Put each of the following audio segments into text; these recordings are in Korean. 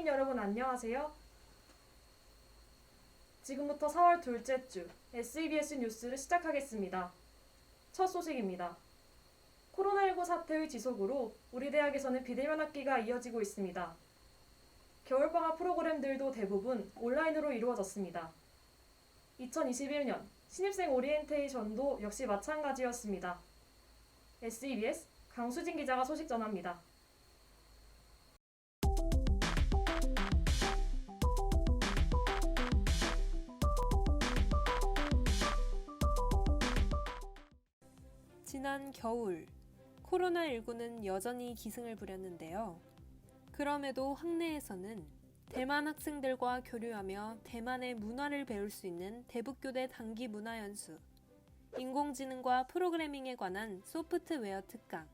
여러분 안녕하세요. 지금부터 4월 둘째 주 SEBS 뉴스를 시작하겠습니다. 첫 소식입니다. 코로나19 사태의 지속으로 우리 대학에서는 비대면 학기가 이어지고 있습니다. 겨울방학 프로그램들도 대부분 온라인으로 이루어졌습니다. 2021년 신입생 오리엔테이션도 역시 마찬가지였습니다. SEBS 강수진 기자가 소식 전합니다. 지난 겨울, 코로나19는 여전히 기승을 부렸는데요. 그럼에도 학내에서는 대만 학생들과 교류하며 대만의 문화를 배울 수 있는 대북교대 단기 문화연수, 인공지능과 프로그래밍에 관한 소프트웨어 특강,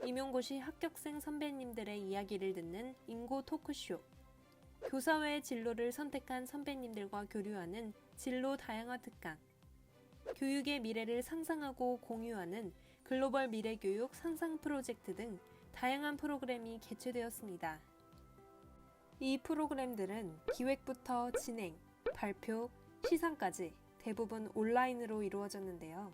임용고시 합격생 선배님들의 이야기를 듣는 인고 토크쇼, 교사외 진로를 선택한 선배님들과 교류하는 진로 다양화 특강, 교육의 미래를 상상하고 공유하는 글로벌 미래교육 상상 프로젝트 등 다양한 프로그램이 개최되었습니다. 이 프로그램들은 기획부터 진행, 발표, 시상까지 대부분 온라인으로 이루어졌는데요.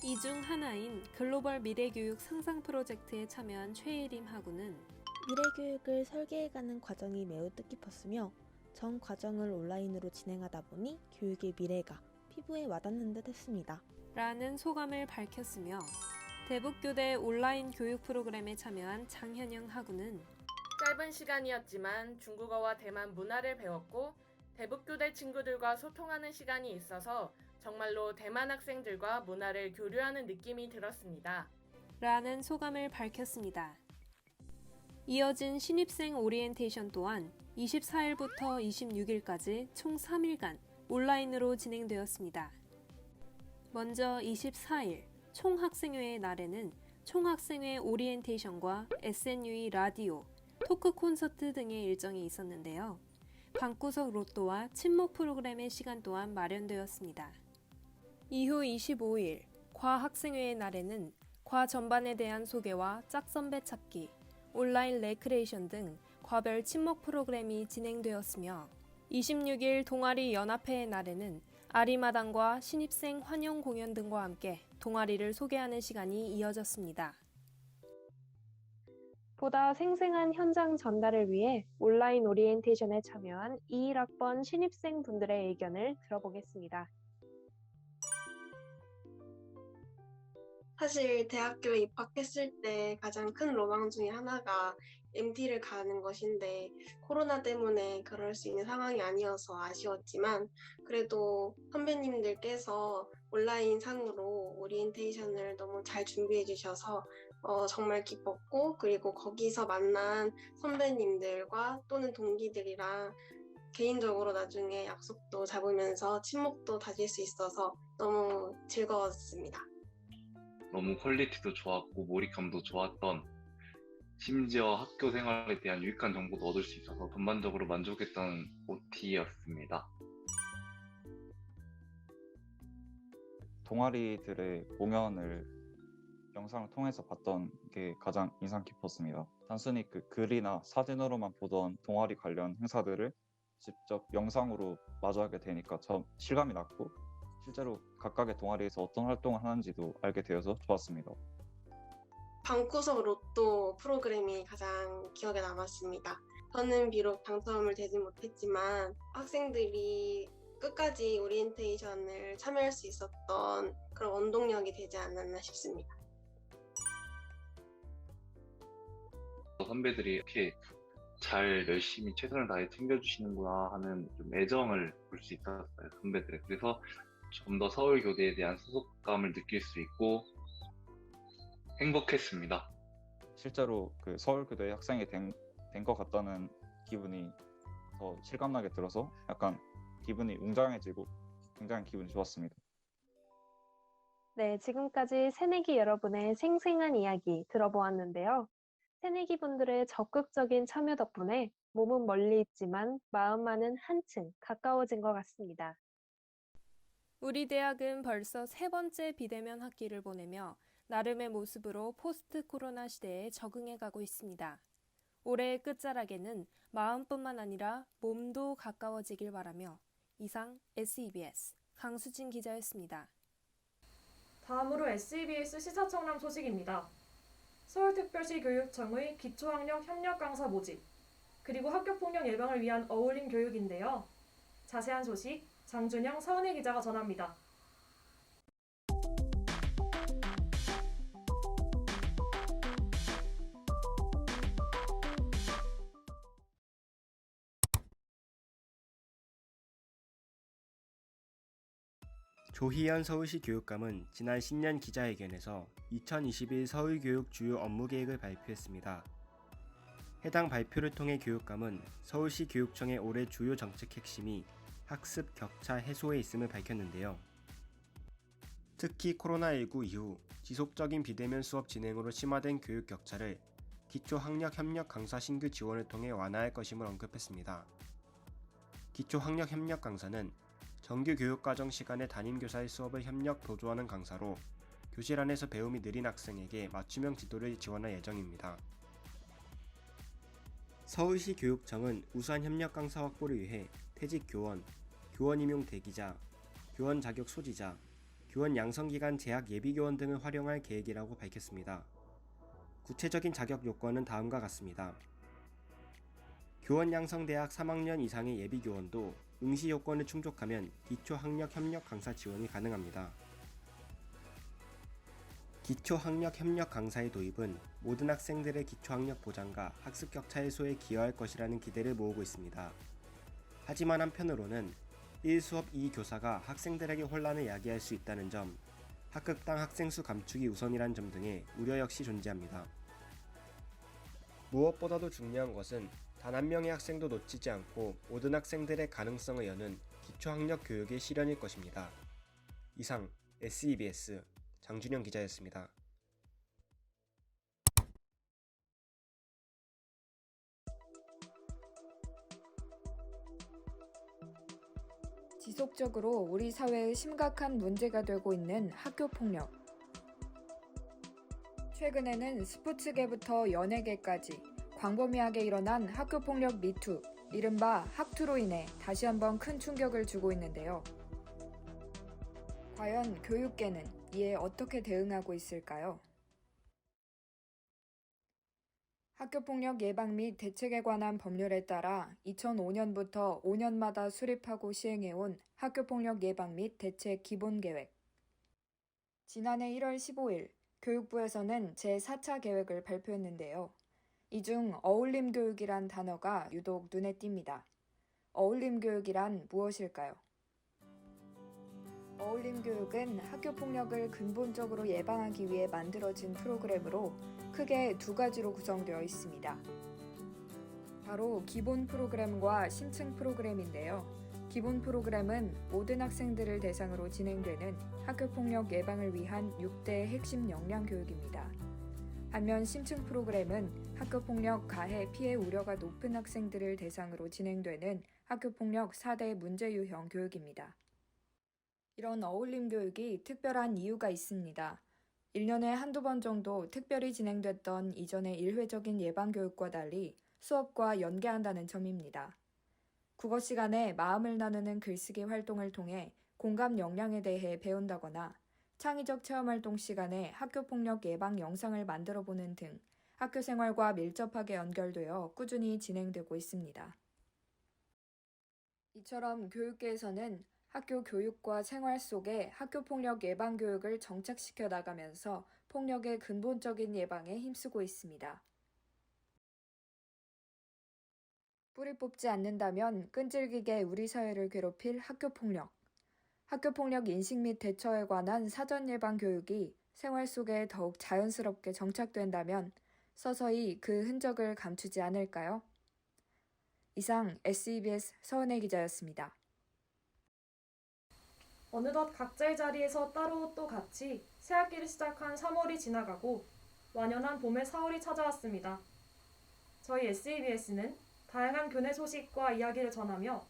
이 중 하나인 글로벌 미래교육 상상 프로젝트에 참여한 최예림 학우는 미래교육을 설계해가는 과정이 매우 뜻깊었으며 전 과정을 온라인으로 진행하다 보니 교육의 미래가 피부에 와닿는 듯 했습니다. 라는 소감을 밝혔으며 대북교대 온라인 교육 프로그램에 참여한 장현영 학우는 짧은 시간이었지만 중국어와 대만 문화를 배웠고 대북교대 친구들과 소통하는 시간이 있어서 정말로 대만 학생들과 문화를 교류하는 느낌이 들었습니다. 라는 소감을 밝혔습니다. 이어진 신입생 오리엔테이션 또한 24일부터 26일까지 총 3일간 온라인으로 진행되었습니다. 먼저 24일 총학생회의 날에는 총학생회 오리엔테이션과 SNUE 라디오, 토크 콘서트 등의 일정이 있었는데요. 방구석 로또와 친목 프로그램의 시간 또한 마련되었습니다. 이후 25일 과학생회의 날에는 과 전반에 대한 소개와 짝선배 찾기, 온라인 레크레이션 등 과별 친목 프로그램이 진행되었으며 26일 동아리 연합회의 날에는 아리마당과 신입생 환영 공연 등과 함께 동아리를 소개하는 시간이 이어졌습니다. 보다 생생한 현장 전달을 위해 온라인 오리엔테이션에 참여한 21학번 신입생 분들의 의견을 들어보겠습니다. 사실 대학교에 입학했을 때 가장 큰 로망 중에 하나가 MT를 가는 것인데 코로나 때문에 그럴 수 있는 상황이 아니어서 아쉬웠지만 그래도 선배님들께서 온라인 상으로 오리엔테이션을 너무 잘 준비해 주셔서 정말 기뻤고 그리고 거기서 만난 선배님들과 또는 동기들이랑 개인적으로 나중에 약속도 잡으면서 친목도 다질 수 있어서 너무 즐거웠습니다. 너무 퀄리티도 좋았고 몰입감도 좋았던, 심지어 학교 생활에 대한 유익한 정보도 얻을 수 있어서 전반적으로 만족했던 OT였습니다. 동아리들의 공연을 영상을 통해서 봤던 게 가장 인상 깊었습니다. 단순히 그 글이나 사진으로만 보던 동아리 관련 행사들을 직접 영상으로 마주하게 되니까 참 실감이 났고 실제로 각각의 동아리에서 어떤 활동을 하는지도 알게 되어서 좋았습니다. 방구석 로또 프로그램이 가장 기억에 남았습니다. 저는 비록 당첨을 되지 못했지만 학생들이 끝까지 오리엔테이션을 참여할 수 있었던 그런 원동력이 되지 않았나 싶습니다. 선배들이 이렇게 잘 열심히 최선을 다해 챙겨주시는구나 하는 좀 애정을 볼 수 있었어요, 선배들의. 그래서 좀 더 서울교대에 대한 소속감을 느낄 수 있고 행복했습니다. 실제로 그 서울교대 학생이 된 것 같다는 기분이 더 실감나게 들어서 약간 기분이 웅장해지고 굉장히 기분이 좋았습니다. 네, 지금까지 새내기 여러분의 생생한 이야기 들어보았는데요. 새내기 분들의 적극적인 참여 덕분에 몸은 멀리 있지만 마음만은 한층 가까워진 것 같습니다. 우리 대학은 벌써 세 번째 비대면 학기를 보내며 나름의 모습으로 포스트 코로나 시대에 적응해 가고 있습니다. 올해의 끝자락에는 마음뿐만 아니라 몸도 가까워지길 바라며 이상 SEBS 강수진 기자였습니다. 다음으로 SEBS 시사청남 소식입니다. 서울특별시 교육청의 기초학력 협력 강사 모집, 그리고 학교폭력 예방을 위한 어울림 교육인데요. 자세한 소식 장준영 서은혜 기자가 전합니다. 조희연 서울시 교육감은 지난 신년 기자회견에서 2021 서울교육 주요 업무계획을 발표했습니다. 해당 발표를 통해 교육감은 서울시 교육청의 올해 주요 정책 핵심이 학습 격차 해소에 있음을 밝혔는데요. 특히 코로나19 이후 지속적인 비대면 수업 진행으로 심화된 교육 격차를 기초학력협력 강사 신규 지원을 통해 완화할 것임을 언급했습니다. 기초학력협력 강사는 정규 교육과정 시간에 담임교사의 수업을 협력 도조하는 강사로 교실 안에서 배움이 느린 학생에게 맞춤형 지도를 지원할 예정입니다. 서울시 교육청은 우수한 협력 강사 확보를 위해 퇴직 교원, 교원 임용 대기자, 교원 자격 소지자, 교원 양성기간 재학 예비교원 등을 활용할 계획이라고 밝혔습니다. 구체적인 자격 요건은 다음과 같습니다. 교원 양성대학 3학년 이상의 예비교원도 응시 요건을 충족하면 기초학력 협력 강사 지원이 가능합니다. 기초학력 협력 강사의 도입은 모든 학생들의 기초학력 보장과 학습 격차 해소에 기여할 것이라는 기대를 모으고 있습니다. 하지만 한편으로는 1수업 2교사가 학생들에게 혼란을 야기할 수 있다는 점, 학급당 학생 수 감축이 우선이란 점 등의 우려 역시 존재합니다. 무엇보다도 중요한 것은 단 한 명의 학생도 놓치지 않고 모든 학생들의 가능성을 여는 기초학력 교육의 실현일 것입니다. 이상 SEBS 장준영 기자였습니다. 지속적으로 우리 사회의 심각한 문제가 되고 있는 학교폭력. 최근에는 스포츠계부터 연예계까지 광범위하게 일어난 학교폭력 미투, 이른바 학투로 인해 다시 한번 큰 충격을 주고 있는데요. 과연 교육계는 이에 어떻게 대응하고 있을까요? 학교폭력 예방 및 대책에 관한 법률에 따라 2005년부터 5년마다 수립하고 시행해온 학교폭력 예방 및 대책 기본계획. 지난해 1월 15일 교육부에서는 제4차 계획을 발표했는데요. 이 중 어울림 교육이란 단어가 유독 눈에 띕니다. 어울림 교육이란 무엇일까요? 어울림 교육은 학교 폭력을 근본적으로 예방하기 위해 만들어진 프로그램으로 크게 두 가지로 구성되어 있습니다. 바로 기본 프로그램과 심층 프로그램인데요. 기본 프로그램은 모든 학생들을 대상으로 진행되는 학교 폭력 예방을 위한 6대 핵심 역량 교육입니다. 반면 심층 프로그램은 학교폭력 가해 피해 우려가 높은 학생들을 대상으로 진행되는 학교폭력 4대 문제 유형 교육입니다. 이런 어울림 교육이 특별한 이유가 있습니다. 1년에 한두 번 정도 특별히 진행됐던 이전의 일회적인 예방교육과 달리 수업과 연계한다는 점입니다. 국어 시간에 마음을 나누는 글쓰기 활동을 통해 공감 역량에 대해 배운다거나 창의적 체험활동 시간에 학교폭력 예방 영상을 만들어보는 등 학교 생활과 밀접하게 연결되어 꾸준히 진행되고 있습니다. 이처럼 교육계에서는 학교 교육과 생활 속에 학교폭력 예방 교육을 정착시켜 나가면서 폭력의 근본적인 예방에 힘쓰고 있습니다. 뿌리 뽑지 않는다면 끈질기게 우리 사회를 괴롭힐 학교폭력. 학교폭력 인식 및 대처에 관한 사전 예방 교육이 생활 속에 더욱 자연스럽게 정착된다면 서서히 그 흔적을 감추지 않을까요? 이상 SEBS 서은혜 기자였습니다. 어느덧 각자의 자리에서 따로 또 같이 새학기를 시작한 3월이 지나가고 완연한 봄의 4월이 찾아왔습니다. 저희 SEBS는 다양한 교내 소식과 이야기를 전하며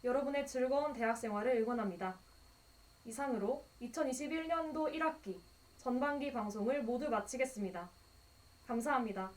여러분의 즐거운 대학 생활을 응원합니다. 이상으로 2021년도 1학기 전반기 방송을 모두 마치겠습니다. 감사합니다.